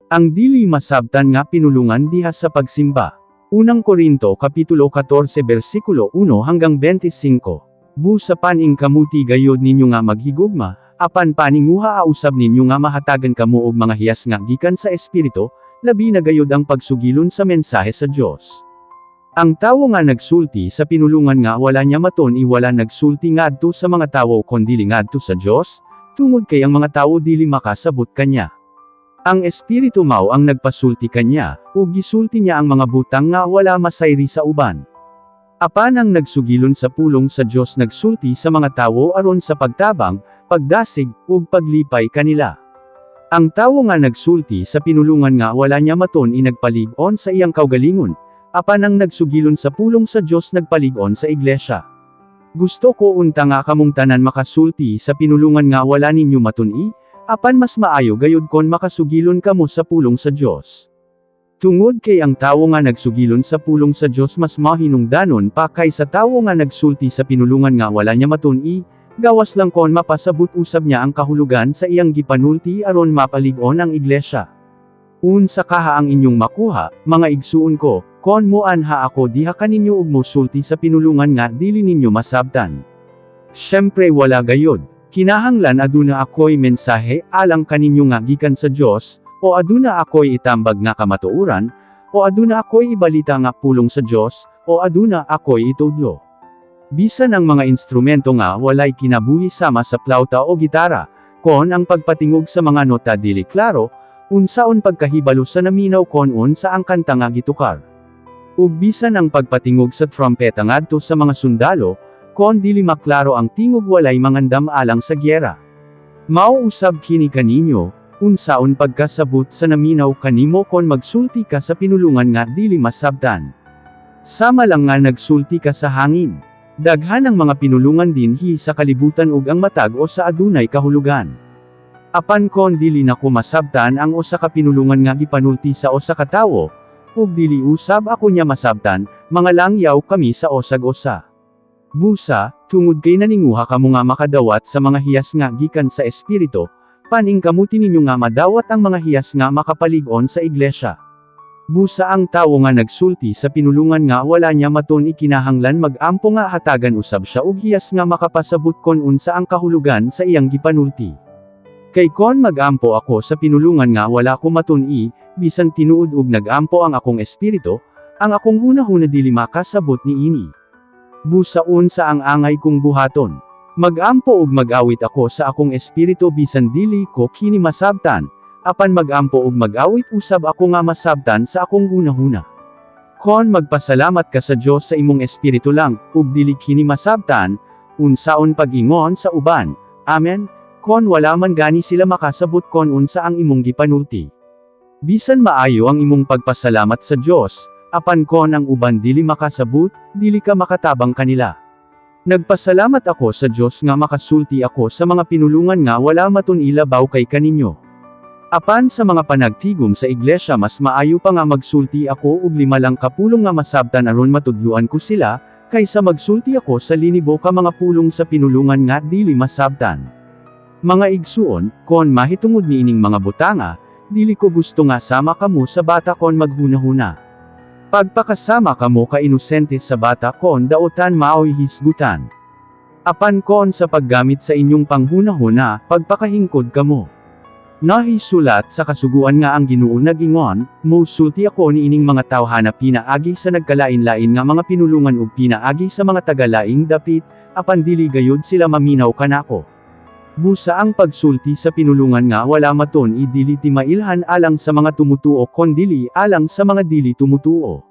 Ang dili masabtan nga pinulungan diha sa pagsimba. Unang Korinto Kapitulo 14 versikulo 1 hanggang 25. Busa paning kamuti gayod ninyo nga maghigugma, apan paninguha ausab ninyo nga mahatagan kamo og mga hiyas nga gikan sa Espiritu, labi na gayod ang pagsugilon sa mensahe sa Dios. Ang tawo nga nagsulti sa pinulungan nga wala niya maton wala nagsulti ngadto sa mga tawo kundi ngadto sa Dios, tungod kay ang mga tawo dili makasabot kanya. Ang Espiritu mao ang nagpasulti kanya, ug gisulti niya ang mga butang nga wala masayri sa uban. Apan ang nagsugilon sa pulong sa Dios nagsulti sa mga tawo aron sa pagtabang, pagdasig, ug paglipay kanila. Ang tawo nga nagsulti sa pinulungan nga wala niya maton nagpalig-on sa iyang kaugalingon, apan ang nagsugilon sa pulong sa Dios nagpalig-on sa iglesia. Gusto ko unta nga kamong tanan makasulti sa pinulungan nga wala ninyo matun-i, apan mas maayo gayud kon makasugilon kamo sa pulong sa Dios. Tungod kay ang tawo nga nagsugilon sa pulong sa Dios mas mahinungdanon pa kaysa tawo nga nagsulti sa pinulungan nga wala niya matun-i, gawas lang kon mapasabot usab niya ang kahulugan sa iyang gipanulti aron mapalig-on ang iglesia. Unsa kaha ang inyong makuha, mga igsuon ko, kon moanha ako diha kaninyo ug mosulti sa pinulungan nga dili ninyo masabtan. Syempre wala gayod, kinahanglan aduna ako'y mensahe alang kaninyo nga gikan sa Dios, o aduna ako'y itambag nga kamatuoran, o aduna ako'y ibalita nga pulong sa Dios, o aduna ako'y itudlo. Bisan ang mga instrumento nga walay kinabuhi sama sa plauta o gitara, kon ang pagpatingog sa mga nota dili klaro, unsaon pagkahibalo sa naminaw kon unsa ang kanta nga gitukar. Ug bisan ang pagpatingog sa trumpeta ngadto sa mga sundalo, kon dili maklaro ang tingog walay mangandam alang sa gyera. Mao usab kini kaninyo, unsaon pagkasabot sa naminaw kanimo kon magsulti ka sa pinulungan nga dili masabtan. Sama lang nga nagsulti ka sa hangin. Daghan ang mga pinulungan dinhi sa kalibutan ug ang matag o sa adunay kahulugan. Apan kon dili nako masabtan ang usa ka pinulungan nga gipanulti sa usa ka tawo, ug dili usab ako niya masabtan, mga langyaw kami sa osag-osa. Busa, tungod kay naninguha kamo nga makadawat sa mga hiyas nga gikan sa Espiritu, paning kamuti ninyo nga madawat ang mga hiyas nga makapalig-on sa iglesia. Busa ang tawo nga nagsulti sa pinulungan nga wala niya maton ikinahanglan mag-ampo nga hatagan usab siya og hiyas nga makapasabot kon unsa ang kahulugan sa iyang gipanulti. Kay kon mag-ampo ako sa pinulungan nga wala ko matun-i, bisan tinuod ug nag-ampo ang akong espiritu, ang akong hunahuna dili makasabot niini. Busa unsa ang angay kong buhaton. Mag-ampo ug mag-awit ako sa akong espiritu bisan dili ko kini masabtan, apan mag-ampo ug mag-awit usab ako nga masabtan sa akong hunahuna. Kon magpasalamat ka sa Dios sa imong espiritu lang, ug dili kini masabtan, unsaon pag-ingon sa uban, amen, kon wala man gani sila makasabot kon unsa ang imong gipanulti. Bisan maayo ang imong pagpasalamat sa Dios, apan kon ang uban dili makasabot, dili ka makatabang kanila. Nagpasalamat ako sa Dios nga makasulti ako sa mga pinulungan nga wala matun-ilabaw kay kaninyo. Apan sa mga panagtigom sa iglesia mas maayo pa nga magsulti ako ug 5 lang kapulong nga masabtan aron matudluan ko sila, kaysa magsulti ako sa linibo ka mga pulong sa pinulungan nga dili masabtan. Mga igsuon, kon mahitungod niining mga butanga, dili ko gusto nga sama kamo sa bata kon maghunahuna. Pagpakasama kamo ka inosente sa bata kon daotan maoy hisgutan. Apan kon sa paggamit sa inyong panghunahuna, pagpakahingkod kamo. Nahisulat sa kasuguan nga ang Ginoo nag-ingon, mosulti ako niining mga tawhana pinaagi sa nagkalain-lain nga mga pinulungan ug pinaagi sa mga tagalaing dapit, apan dili gayud sila maminaw kanako. Busa ang pagsulti sa pinulungan nga wala maton dili ti mailhan alang sa mga tumutuo kondili alang sa mga dili tumutuo.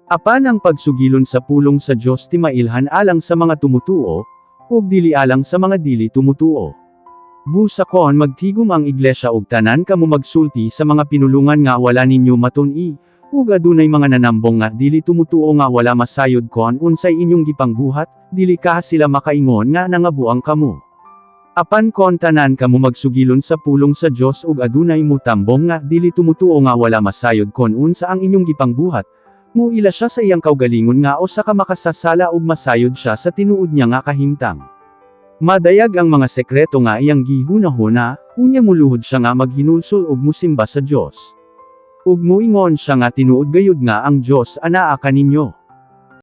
Apan ang pagsugilon sa pulong sa Dios ti mailhan alang sa mga tumutuo, ug dili alang sa mga dili tumutuo. Busa kon magtigom ang iglesia ug tanan kamo magsulti sa mga pinulungan nga wala ninyo matun-i, ug adunay mga nanambong nga dili tumutuo nga wala masayod kon unsay inyong gipangbuhat, dili ka sila makaingon nga nangabuang kamo. Apan kon tanan kamo magsugilon sa pulong sa Dios ug adunay mutambong nga dili tumutuo nga wala masayod kon unsa ang inyong gipangbuhat, muila siya sa iyang kaugalingon nga usa ka makasasala ug masayod siya sa tinuod niya nga kahimtang. Madayag ang mga sekreto nga iyang gihunahuna, unya muluhod siya nga maghinulsol ug musimba sa Dios. Ug moingon siya nga tinuod gayud nga ang Dios anaa kaninyo.